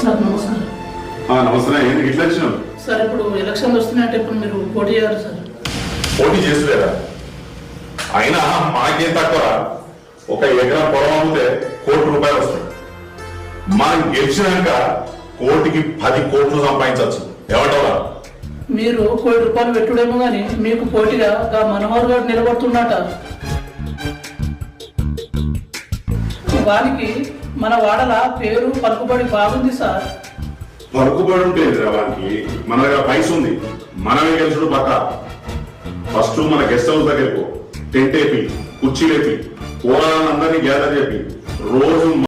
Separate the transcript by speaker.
Speaker 1: Sir నమస్కారం.
Speaker 2: నమస్తే. ఏంటి ఇట్లా వచ్చినావు?
Speaker 1: సార్ ఇప్పుడు ఎలక్షన్లు వస్తున్నాయంటే ఇప్పుడు మీరు పోటీ చేయాలి సార్.
Speaker 2: పోటీ చేస్తలేరా? అయినా మాకేం తక్కువ. ఒక ఎకరం పొలం అమ్మితే ₹1,00,00,000 వస్తాయి. మనం గెలిచినాక కోటికి 10 కోట్లు సంపాదించవచ్చు. ఏమంటావా?
Speaker 1: మీరు ₹1,00,00,000 పెట్టుడేమో కానీ మీకు పోటీగా మనోహర్ గారు నిలబడుతున్నట. వారికి మన వాడల పేరు పలుకుబడి బాగుంది సార్.
Speaker 2: పలుకుబడి ఉంటుంది వానికి. మన దగ్గర పైస ఉంది. మనమే గెలుచుడు పక్క. ఫస్ట్ మన గెస్ట్ హౌస్ దగ్గరకు టెంట్ వేపి, కుర్చీలు వేపి, కూరగాయలందరినీ గ్యాదర్ చెప్పి రోజు